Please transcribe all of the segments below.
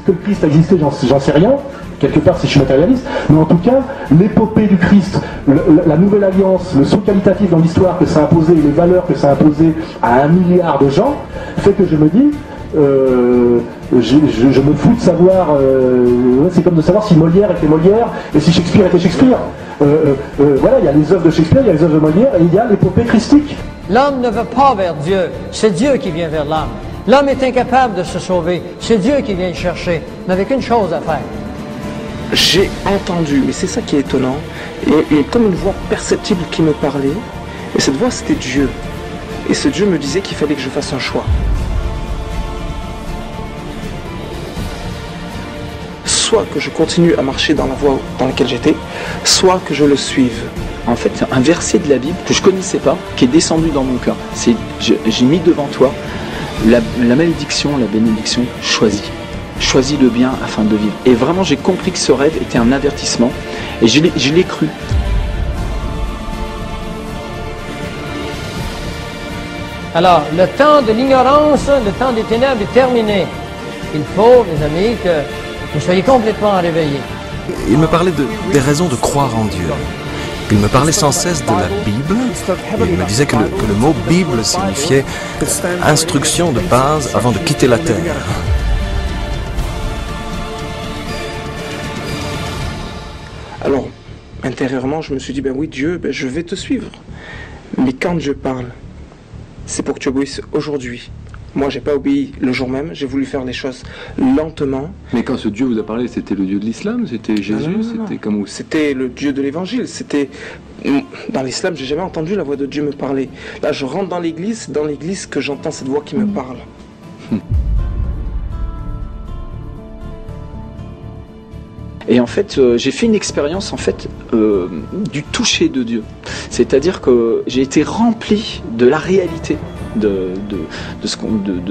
que le Christ a existé, j'en sais rien, quelque part si je suis matérialiste, mais en tout cas, l'épopée du Christ, la nouvelle alliance, le saut qualitatif dans l'histoire que ça a imposé, les valeurs que ça a imposé à 1 milliard de gens, fait que je me dis, je me fous de savoir, c'est comme de savoir si Molière était Molière et si Shakespeare était Shakespeare. Voilà, il y a les œuvres de Shakespeare, il y a les œuvres de Molière et il y a l'épopée christique. L'homme ne va pas vers Dieu, c'est Dieu qui vient vers l'homme. L'homme est incapable de se sauver, c'est Dieu qui vient le chercher, mais avec une chose à faire. J'ai entendu, mais c'est ça qui est étonnant, et comme une voix perceptible qui me parlait, et cette voix c'était Dieu. Et ce Dieu me disait qu'il fallait que je fasse un choix. Soit que je continue à marcher dans la voie dans laquelle j'étais, soit que je le suive. En fait, un verset de la Bible que je ne connaissais pas, qui est descendu dans mon cœur. C'est j'ai mis devant toi la malédiction, la bénédiction, choisis. Choisis le bien afin de vivre. Et vraiment, j'ai compris que ce rêve était un avertissement. Et je l'ai cru. Alors, le temps de l'ignorance, le temps des ténèbres est terminé. Il faut, mes amis, que vous soyez complètement réveillés. Il me parlait des raisons de croire en Dieu. Il me parlait sans cesse de la Bible. Il me disait que le mot Bible signifiait instruction de base avant de quitter la terre. Alors, intérieurement, je me suis dit, ben oui, Dieu, ben je vais te suivre. Mais quand Dieu parle, c'est pour que tu obéisses aujourd'hui. Moi, j'ai pas obéi le jour même, j'ai voulu faire les choses lentement. Mais quand ce Dieu vous a parlé, c'était le Dieu de l'islam, c'était Jésus, c'était comme où? C'était le Dieu de l'évangile, c'était... Dans l'islam, j'ai jamais entendu la voix de Dieu me parler. Là, je rentre dans l'église que j'entends cette voix qui me parle. Et en fait, j'ai fait une expérience en fait du toucher de Dieu. C'est-à-dire que j'ai été rempli de la réalité de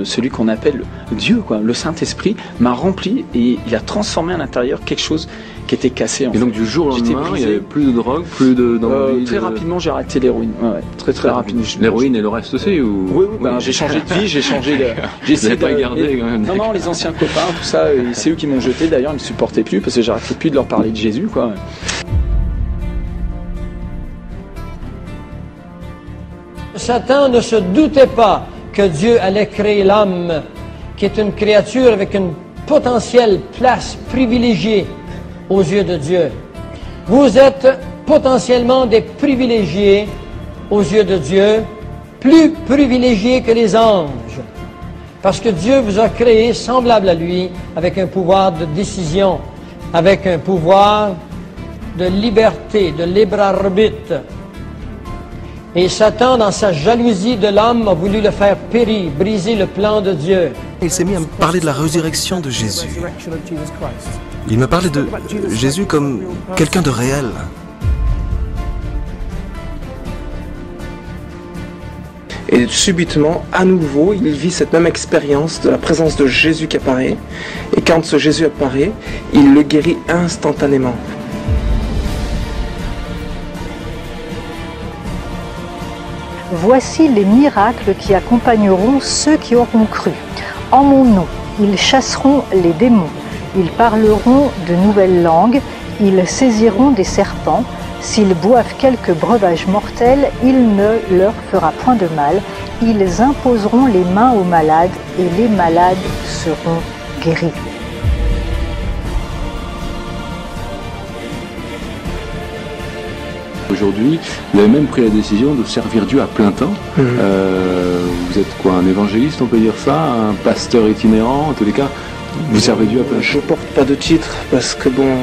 celui qu'on appelle Dieu, quoi. Le Saint-Esprit m'a rempli et il a transformé à l'intérieur quelque chose qui était cassé. Et donc du jour au lendemain, il n'y avait plus de drogue, plus d'envie. Très rapidement, j'ai arrêté l'héroïne. Ouais, très rapidement. L'héroïne et le reste aussi ou... Oui, ben, j'ai changé de vie, j'ai changé de... J'ai essayé de garder quand même. Non, les anciens copains, tout ça, c'est eux qui m'ont jeté. D'ailleurs, ils me supportaient plus parce que j'arrêtais plus de leur parler de Jésus, quoi. Satan ne se doutait pas que Dieu allait créer l'homme, qui est une créature avec une potentielle place privilégiée aux yeux de Dieu. Vous êtes potentiellement des privilégiés aux yeux de Dieu, plus privilégiés que les anges, parce que Dieu vous a créé semblable à lui, avec un pouvoir de décision, avec un pouvoir de liberté, de libre arbitre. Et Satan, dans sa jalousie de l'homme, a voulu le faire périr, briser le plan de Dieu. Il s'est mis à me parler de la résurrection de Jésus. Il me parlait de Jésus comme quelqu'un de réel. Et subitement, à nouveau, il vit cette même expérience de la présence de Jésus qui apparaît. Et quand ce Jésus apparaît, il le guérit instantanément. Voici les miracles qui accompagneront ceux qui auront cru. En mon nom, ils chasseront les démons, ils parleront de nouvelles langues, ils saisiront des serpents, s'ils boivent quelques breuvages mortels, il ne leur fera point de mal, ils imposeront les mains aux malades et les malades seront guéris. Aujourd'hui, vous avez même pris la décision de servir Dieu à plein temps. Vous êtes quoi, un évangéliste, on peut dire ça, un pasteur itinérant, en tous les cas, vous servez Dieu à plein temps. Je porte pas de titre parce que bon,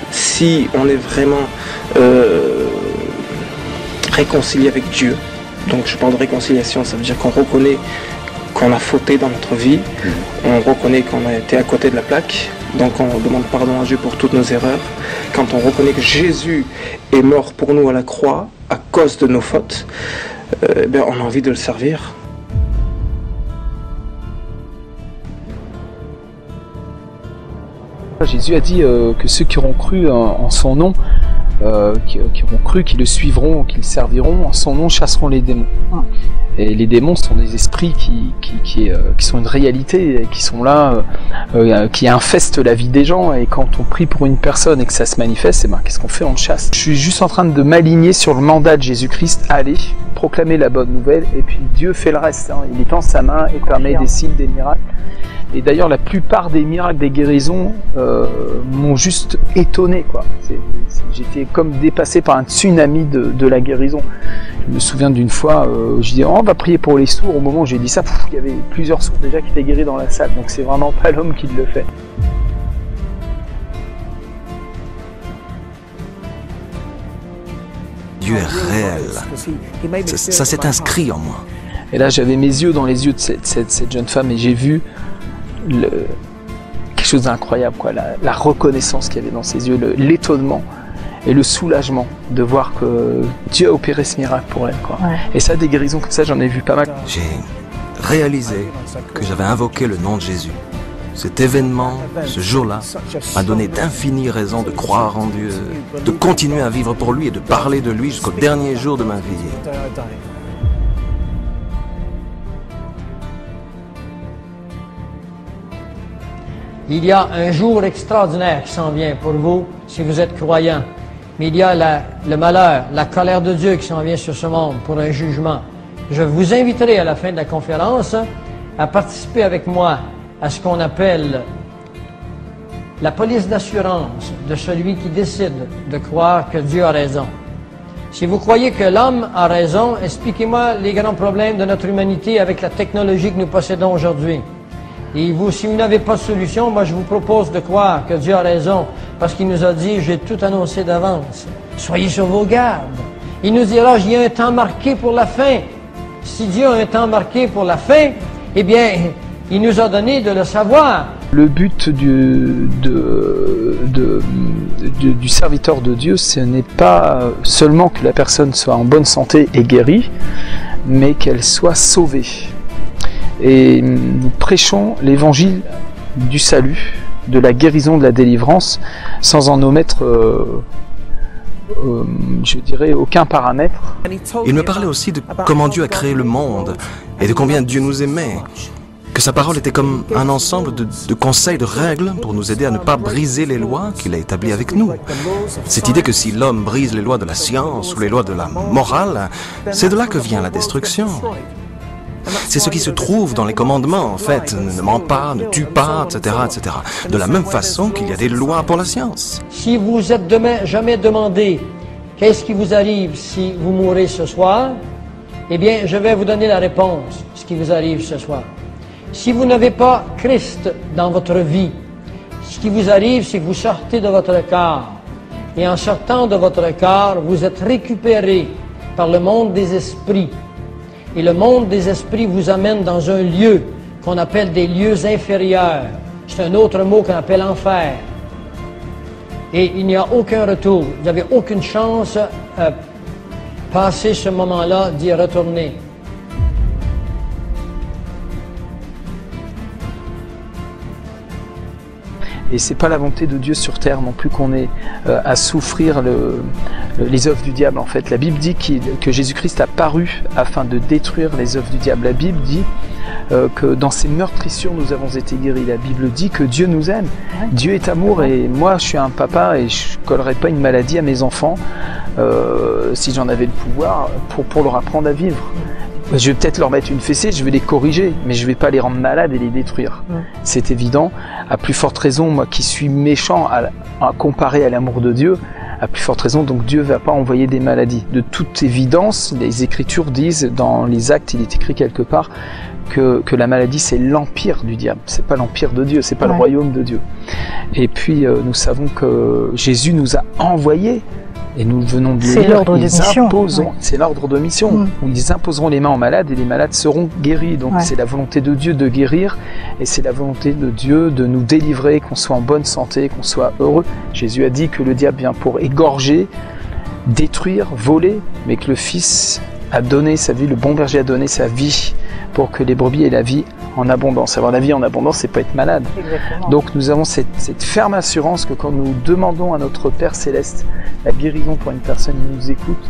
si on est vraiment réconcilié avec Dieu, donc je parle de réconciliation, ça veut dire qu'on reconnaît qu'on a fauté dans notre vie, on reconnaît qu'on a été à côté de la plaque, donc on demande pardon à Dieu pour toutes nos erreurs. Quand on reconnaît que Jésus est mort pour nous à la croix à cause de nos fautes, on a envie de le servir. Jésus a dit que ceux qui auront cru en son nom, qui auront cru, qui le suivront, qui le serviront, en son nom chasseront les démons. Et les démons sont des esprits qui sont une réalité, qui sont là, qui infestent la vie des gens. Et quand on prie pour une personne et que ça se manifeste, eh ben, qu'est-ce qu'on fait? On le chasse. Je suis juste en train de m'aligner sur le mandat de Jésus-Christ. Allez, proclamer la bonne nouvelle, et puis Dieu fait le reste. Hein. Il étend sa main et permet des signes, des miracles. Et d'ailleurs, la plupart des miracles, des guérisons m'ont juste étonné, quoi. J'étais comme dépassé par un tsunami de la guérison. Je me souviens d'une fois, je dis on va prier pour les sourds. Au moment où j'ai dit ça, il y avait plusieurs sourds déjà qui étaient guéris dans la salle. Donc c'est vraiment pas l'homme qui le fait. Dieu est réel. Ça s'est inscrit en moi. Et là, j'avais mes yeux dans les yeux de cette jeune femme et j'ai vu quelque chose d'incroyable, quoi. La reconnaissance qu'il y avait dans ses yeux, l'étonnement et le soulagement de voir que Dieu a opéré ce miracle pour elle, quoi. Ouais. Et ça, des guérisons comme ça, j'en ai vu pas mal. J'ai réalisé que j'avais invoqué le nom de Jésus. Cet événement, ce jour-là, m'a donné d'infinies raisons de croire en Dieu, de continuer à vivre pour lui et de parler de lui jusqu'au dernier jour de ma vie. Il y a un jour extraordinaire qui s'en vient pour vous, si vous êtes croyant. Mais il y a le malheur, la colère de Dieu qui s'en vient sur ce monde pour un jugement. Je vous inviterai à la fin de la conférence à participer avec moi à ce qu'on appelle la police d'assurance de celui qui décide de croire que Dieu a raison. Si vous croyez que l'homme a raison, expliquez-moi les grands problèmes de notre humanité avec la technologie que nous possédons aujourd'hui. Et vous, si vous n'avez pas de solution, moi je vous propose de croire que Dieu a raison, parce qu'il nous a dit, j'ai tout annoncé d'avance. Soyez sur vos gardes. Il nous dira, il y a un temps marqué pour la fin. Si Dieu a un temps marqué pour la fin, eh bien, il nous a donné de le savoir. Le but du serviteur de Dieu, ce n'est pas seulement que la personne soit en bonne santé et guérie, mais qu'elle soit sauvée. Et nous prêchons l'évangile du salut, de la guérison, de la délivrance, sans en omettre, je dirais, aucun paramètre. Il me parlait aussi de comment Dieu a créé le monde et de combien Dieu nous aimait. Que sa parole était comme un ensemble de conseils, de règles pour nous aider à ne pas briser les lois qu'il a établies avec nous. Cette idée que si l'homme brise les lois de la science ou les lois de la morale, c'est de là que vient la destruction. C'est ce qui se trouve dans les commandements, en fait. Ne mens pas, ne tue pas, etc., etc. De la même façon qu'il y a des lois pour la science. Si vous êtes jamais demandé qu'est-ce qui vous arrive si vous mourrez ce soir, eh bien, je vais vous donner la réponse, ce qui vous arrive ce soir. Si vous n'avez pas Christ dans votre vie, ce qui vous arrive, c'est que vous sortez de votre corps. Et en sortant de votre corps, vous êtes récupéré par le monde des esprits. Et le monde des esprits vous amène dans un lieu qu'on appelle des lieux inférieurs. C'est un autre mot qu'on appelle enfer. Et il n'y a aucun retour. Vous n'avez aucune chance à passer ce moment-là d'y retourner. Et c'est pas la volonté de Dieu sur terre non plus qu'on ait à souffrir les œuvres du diable. En fait, la Bible dit que Jésus-Christ a paru afin de détruire les œuvres du diable. La Bible dit que dans ses meurtrissures nous avons été guéris. La Bible dit que Dieu nous aime. Dieu est amour et moi je suis un papa et je collerai pas une maladie à mes enfants si j'en avais le pouvoir pour leur apprendre à vivre. Je vais peut-être leur mettre une fessée, je vais les corriger, mais je ne vais pas les rendre malades et les détruire. C'est évident. À plus forte raison, moi qui suis méchant à comparer à l'amour de Dieu, à plus forte raison, donc Dieu ne va pas envoyer des maladies. De toute évidence, les Écritures disent, dans les Actes, il est écrit quelque part, que la maladie c'est l'empire du diable, c'est pas l'empire de Dieu, c'est pas le royaume de Dieu. Et puis nous savons que Jésus nous a envoyés. Et nous venons de le lire, c'est l'ordre de mission, où ils imposeront les mains aux malades et les malades seront guéris. Donc c'est la volonté de Dieu de guérir et c'est la volonté de Dieu de nous délivrer, qu'on soit en bonne santé, qu'on soit heureux. Jésus a dit que le diable vient pour égorger, détruire, voler, mais que le Fils a donné sa vie, le bon berger a donné sa vie pour que les brebis aient la vie en abondance. Avoir la vie en abondance, c'est pas être malade. Exactement. Donc nous avons cette ferme assurance que quand nous demandons à notre Père Céleste la guérison pour une personne qui nous écoute,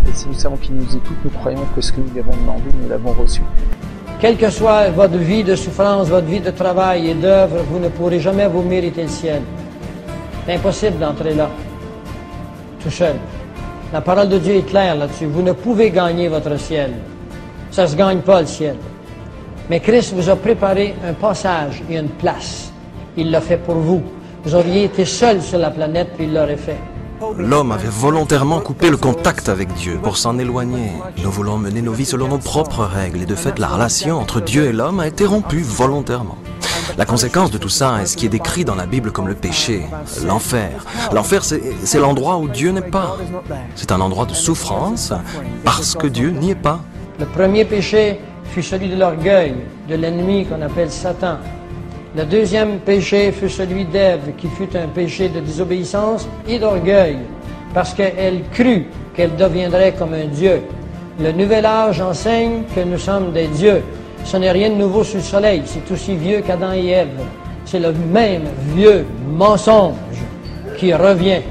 Et si nous savons qu'il nous écoute, nous croyons que ce que nous lui avons demandé, nous l'avons reçu. Quelle que soit votre vie de souffrance, votre vie de travail et d'œuvre, vous ne pourrez jamais vous mériter le ciel. C'est impossible d'entrer là, tout seul. La parole de Dieu est claire là-dessus. Vous ne pouvez gagner votre ciel. Ça ne se gagne pas, le ciel. Mais Christ vous a préparé un passage et une place. Il l'a fait pour vous. Vous auriez été seul sur la planète, puis il l'aurait fait. L'homme avait volontairement coupé le contact avec Dieu pour s'en éloigner. Nous voulons mener nos vies selon nos propres règles et de fait, la relation entre Dieu et l'homme a été rompue volontairement. La conséquence de tout ça est ce qui est décrit dans la Bible comme le péché, l'enfer. L'enfer, c'est l'endroit où Dieu n'est pas. C'est un endroit de souffrance parce que Dieu n'y est pas. Le premier péché fut celui de l'orgueil, de l'ennemi qu'on appelle Satan. Le deuxième péché fut celui d'Ève, qui fut un péché de désobéissance et d'orgueil, parce qu'elle crut qu'elle deviendrait comme un Dieu. Le nouvel âge enseigne que nous sommes des dieux. Ce n'est rien de nouveau sous le soleil, c'est aussi vieux qu'Adam et Ève. C'est le même vieux mensonge qui revient.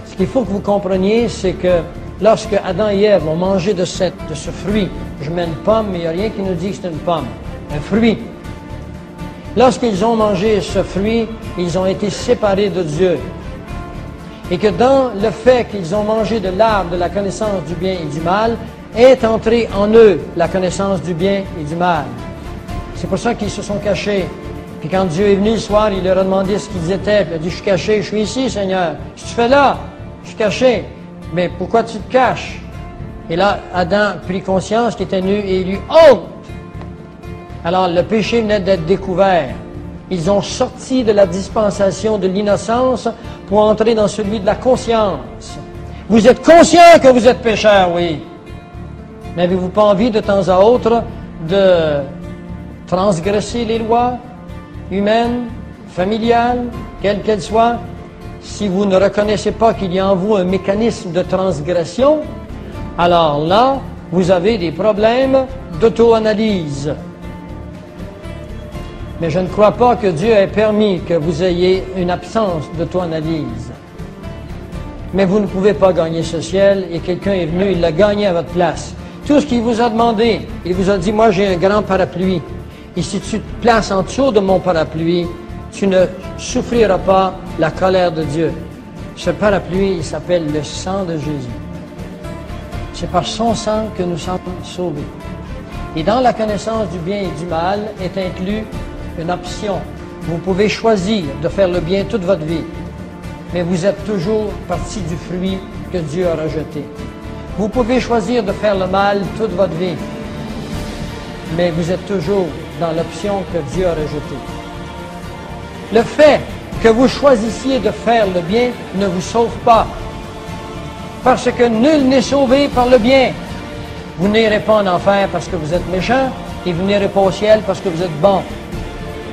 Ce qu'il faut que vous compreniez, c'est que lorsque Adam et Ève ont mangé de ce fruit, je mets une pomme, mais il n'y a rien qui nous dit que c'est une pomme, un fruit. Lorsqu'ils ont mangé ce fruit, ils ont été séparés de Dieu. Et que dans le fait qu'ils ont mangé de l'arbre de la connaissance du bien et du mal, est entrée en eux la connaissance du bien et du mal. C'est pour ça qu'ils se sont cachés. Puis quand Dieu est venu le soir, il leur a demandé ce qu'ils étaient. Il a dit, je suis caché, je suis ici, Seigneur. Qu'est-ce que tu fais là? Je suis caché. Mais pourquoi tu te caches? Et là, Adam prit conscience qu'il était nu et il eut honte. Alors, le péché venait d'être découvert. Ils ont sorti de la dispensation de l'innocence pour entrer dans celui de la conscience. Vous êtes conscient que vous êtes pécheur, oui. N'avez-vous pas envie de temps à autre de transgresser les lois humaines, familiales, quelles qu'elles soient? Si vous ne reconnaissez pas qu'il y a en vous un mécanisme de transgression, alors là, vous avez des problèmes d'auto-analyse. Mais je ne crois pas que Dieu ait permis que vous ayez une absence d'auto-analyse. Mais vous ne pouvez pas gagner ce ciel et quelqu'un est venu, il l'a gagné à votre place. Tout ce qu'il vous a demandé, il vous a dit, moi j'ai un grand parapluie. Et si tu te places en dessous de mon parapluie, tu ne souffriras pas la colère de Dieu. Ce parapluie, il s'appelle le sang de Jésus. C'est par son sang que nous sommes sauvés. Et dans la connaissance du bien et du mal est inclus une option. Vous pouvez choisir de faire le bien toute votre vie, mais vous êtes toujours partie du fruit que Dieu a rejeté. Vous pouvez choisir de faire le mal toute votre vie, mais vous êtes toujours dans l'option que Dieu a rejetée. Le fait que vous choisissiez de faire le bien ne vous sauve pas, parce que nul n'est sauvé par le bien. Vous n'irez pas en enfer parce que vous êtes méchant, et vous n'irez pas au ciel parce que vous êtes bon.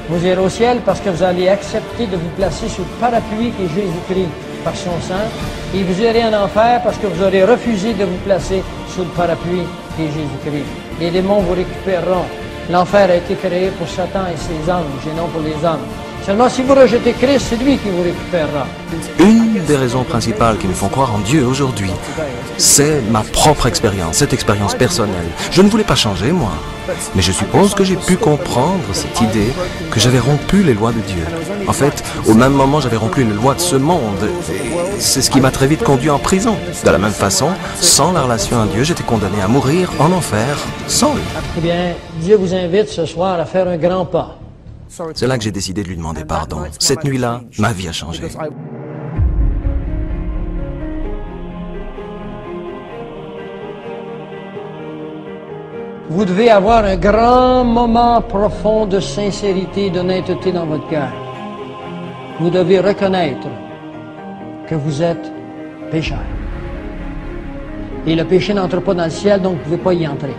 Vous irez au ciel parce que vous allez accepter de vous placer sous le parapluie qui est Jésus-Christ par son sang, et vous irez en enfer parce que vous aurez refusé de vous placer sous le parapluie qui est Jésus-Christ. Les démons vous récupéreront. L'enfer a été créé pour Satan et ses anges, et non pour les hommes. Seulement si vous rejetez Christ, c'est lui qui vous récupérera. Une des raisons principales qui me font croire en Dieu aujourd'hui, c'est ma propre expérience, cette expérience personnelle. Je ne voulais pas changer, moi. Mais je suppose que j'ai pu comprendre cette idée que j'avais rompu les lois de Dieu. En fait, au même moment, j'avais rompu les lois de ce monde. Et c'est ce qui m'a très vite conduit en prison. De la même façon, sans la relation à Dieu, j'étais condamné à mourir en enfer, seul. Eh bien, Dieu vous invite ce soir à faire un grand pas. C'est là que j'ai décidé de lui demander pardon. Cette nuit-là, ma vie a changé. Vous devez avoir un grand moment profond de sincérité et d'honnêteté dans votre cœur. Vous devez reconnaître que vous êtes pécheur. Et le péché n'entre pas dans le ciel, donc vous ne pouvez pas y entrer.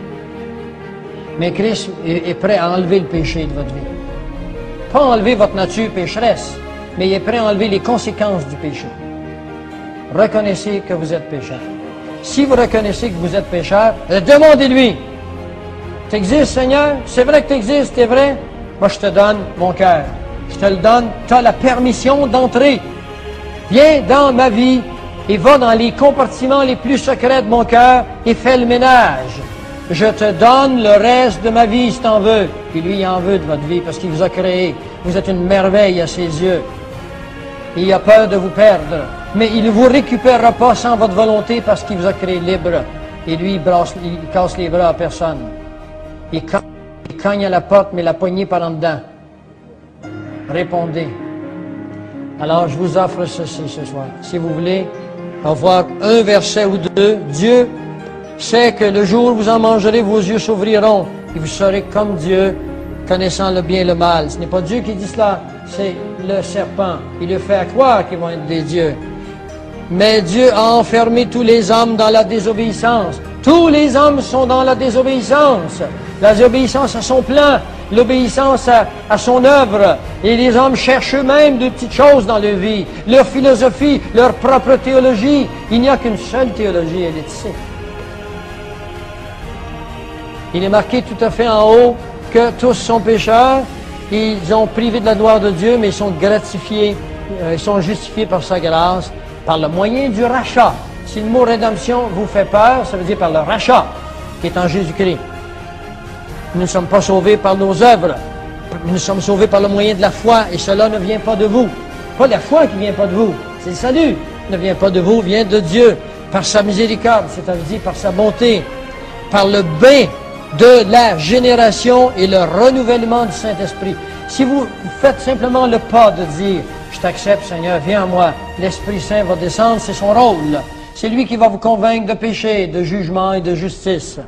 Mais Christ est prêt à enlever le péché de votre vie. Pas enlever votre nature pécheresse, mais il est prêt à enlever les conséquences du péché. Reconnaissez que vous êtes pécheur. Si vous reconnaissez que vous êtes pécheur, demandez-lui. Tu existes, Seigneur? C'est vrai que tu existes, c'est vrai? Moi, je te donne mon cœur. Je te le donne. Tu as la permission d'entrer. Viens dans ma vie et va dans les compartiments les plus secrets de mon cœur et fais le ménage. Je te donne le reste de ma vie si t'en veux. Puis lui, il en veut de votre vie parce qu'il vous a créé. Vous êtes une merveille à ses yeux. Et il a peur de vous perdre. Mais il ne vous récupérera pas sans votre volonté parce qu'il vous a créé libre. Et lui, il casse les bras à personne. Il cogne à la porte, mais la poignée par en dedans. Répondez. Alors, je vous offre ceci ce soir. Si vous voulez avoir un verset ou deux, Dieu sait que le jour où vous en mangerez, vos yeux s'ouvriront et vous serez comme Dieu, connaissant le bien et le mal. Ce n'est pas Dieu qui dit cela, c'est le serpent. Il le fait croire qu'ils vont être des dieux. Mais Dieu a enfermé tous les hommes dans la désobéissance. Tous les hommes sont dans la désobéissance. La désobéissance à son plan, l'obéissance à son œuvre. Et les hommes cherchent eux-mêmes de petites choses dans leur vie, leur philosophie, leur propre théologie. Il n'y a qu'une seule théologie, elle est ici. Il est marqué tout à fait en haut que tous sont pécheurs, ils ont privé de la gloire de Dieu, mais ils sont gratifiés, ils sont justifiés par sa grâce, par le moyen du rachat. Si le mot rédemption vous fait peur, ça veut dire par le rachat qui est en Jésus-Christ. Nous ne sommes pas sauvés par nos œuvres, nous sommes sauvés par le moyen de la foi, et cela ne vient pas de vous. Pas la foi qui vient pas de vous, c'est le salut. Ne vient pas de vous, vient de Dieu, par sa miséricorde, c'est-à-dire par sa bonté, par le bain de la génération et le renouvellement du Saint-Esprit. Si vous faites simplement le pas de dire « Je t'accepte, Seigneur, viens à moi », l'Esprit Saint va descendre, c'est son rôle. C'est lui qui va vous convaincre de péché, de jugement et de justice.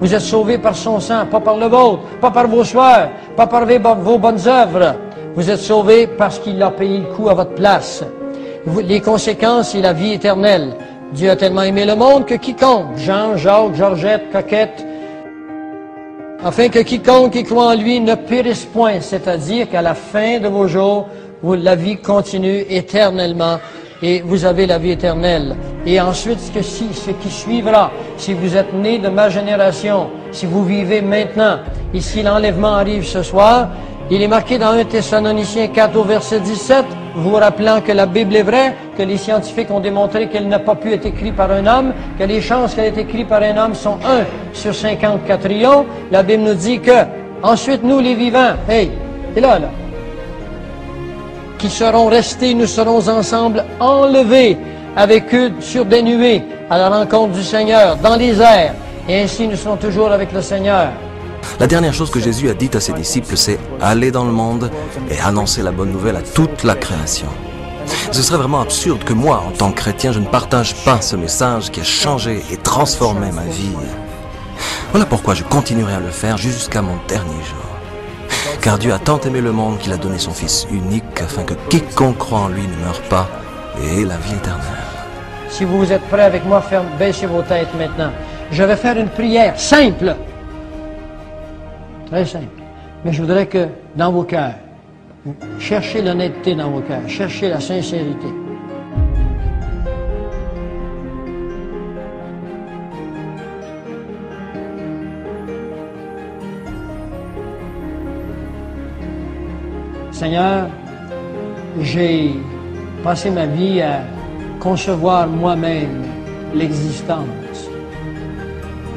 Vous êtes sauvés par son sang, pas par le vôtre, pas par vos soeurs, pas par vos bonnes œuvres. Vous êtes sauvés parce qu'il a payé le coût à votre place. Les conséquences, c'est la vie éternelle. Dieu a tellement aimé le monde que quiconque, Jean, Jacques, Georgette, Coquette, afin que quiconque qui croit en lui ne périsse point, c'est-à-dire qu'à la fin de vos jours, la vie continue éternellement et vous avez la vie éternelle. Et ensuite, ce qui suivra, si vous êtes né de ma génération, si vous vivez maintenant, et si l'enlèvement arrive ce soir, il est marqué dans 1 Thessaloniciens 4 au verset 17, vous rappelant que la Bible est vraie, que les scientifiques ont démontré qu'elle n'a pas pu être écrite par un homme, que les chances qu'elle ait été écrite par un homme sont 1 sur 54 trillions. La Bible nous dit que, ensuite nous les vivants, hey, c'est là, qui seront restés, nous serons ensemble enlevés avec eux sur des nuées à la rencontre du Seigneur, dans les airs, et ainsi nous serons toujours avec le Seigneur. La dernière chose que Jésus a dite à ses disciples, c'est « Aller dans le monde et annoncer la bonne nouvelle à toute la création ». Ce serait vraiment absurde que moi, en tant que chrétien, je ne partage pas ce message qui a changé et transformé ma vie. Voilà pourquoi je continuerai à le faire jusqu'à mon dernier jour. Car Dieu a tant aimé le monde qu'il a donné son Fils unique afin que quiconque croit en lui ne meure pas et ait la vie éternelle. Si vous êtes prêts avec moi, baissez vos têtes maintenant. Je vais faire une prière simple. Très simple. Mais je voudrais que dans vos cœurs, cherchez l'honnêteté dans vos cœurs, cherchez la sincérité. Seigneur, j'ai passé ma vie à concevoir moi-même l'existence.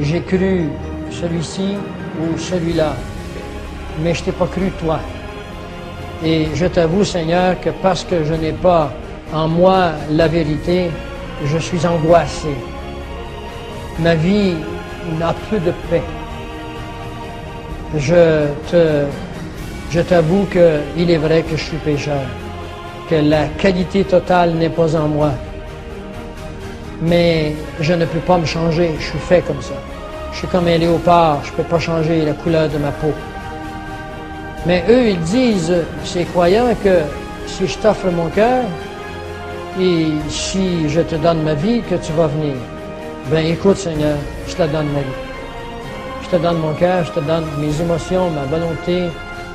J'ai cru celui-ci ou celui-là, mais je t'ai pas cru toi. Et je t'avoue, Seigneur, que parce que je n'ai pas en moi la vérité, je suis angoissé. Ma vie n'a peu de paix. Je t'avoue qu'il est vrai que je suis pécheur, que la qualité totale n'est pas en moi. Mais je ne peux pas me changer, je suis fait comme ça. Je suis comme un léopard, je ne peux pas changer la couleur de ma peau. Mais eux, ils disent, ces croyants, que si je t'offre mon cœur et si je te donne ma vie, que tu vas venir. Ben écoute, Seigneur, je te donne ma vie. Je te donne mon cœur, je te donne mes émotions, ma volonté,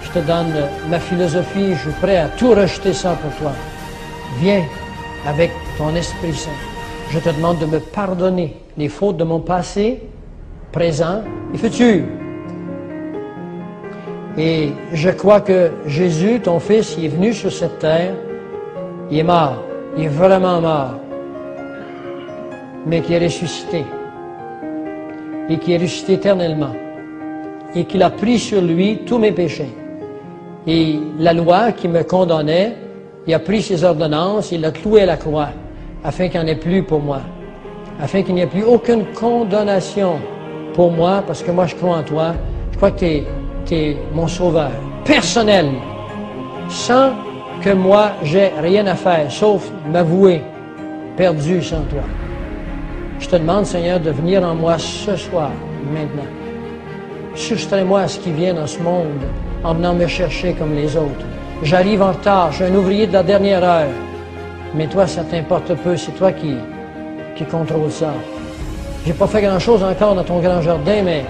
je te donne ma philosophie, je suis prêt à tout rejeter ça pour toi. Viens avec ton Esprit Saint. Je te demande de me pardonner les fautes de mon passé, présent et futur. Et je crois que Jésus, ton Fils, il est venu sur cette terre, il est mort, il est vraiment mort, mais qui est ressuscité, et qui est ressuscité éternellement, et qu'il a pris sur lui tous mes péchés. Et la loi qui me condamnait, il a pris ses ordonnances, il l'a cloué à la croix, afin qu'il n'y en ait plus pour moi, afin qu'il n'y ait plus aucune condamnation pour moi, parce que moi je crois en toi, je crois que tu es mon sauveur, personnel, sans que moi j'ai rien à faire, sauf m'avouer perdu sans toi. Je te demande, Seigneur, de venir en moi ce soir, maintenant. Sustrais-moi à ce qui vient dans ce monde, en venant me chercher comme les autres. J'arrive en retard, je suis un ouvrier de la dernière heure. Mais toi, ça t'importe peu, c'est toi qui contrôle ça. J'ai pas fait grand-chose encore dans ton grand jardin, mais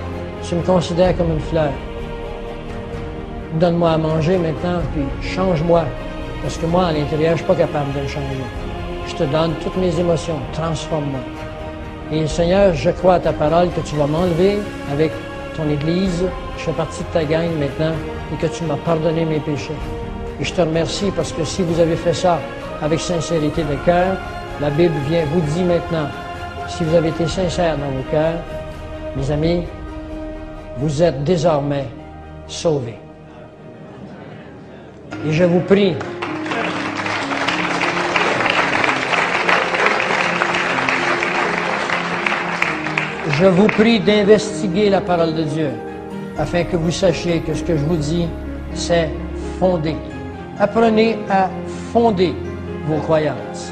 tu me considères comme une fleur. Donne-moi à manger maintenant, puis change-moi. Parce que moi, à l'intérieur, je suis pas capable de le changer. Je te donne toutes mes émotions, transforme-moi. Et Seigneur, je crois à ta parole que tu vas m'enlever avec ton Église. Je fais partie de ta gang maintenant et que tu m'as pardonné mes péchés. Et je te remercie parce que si vous avez fait ça avec sincérité de cœur, la Bible vous dit maintenant, si vous avez été sincère dans vos cœurs, mes amis, vous êtes désormais sauvés. Et je vous prie, d'investiguer la parole de Dieu, afin que vous sachiez que ce que je vous dis, c'est fondé. Apprenez à fonder vos croyances.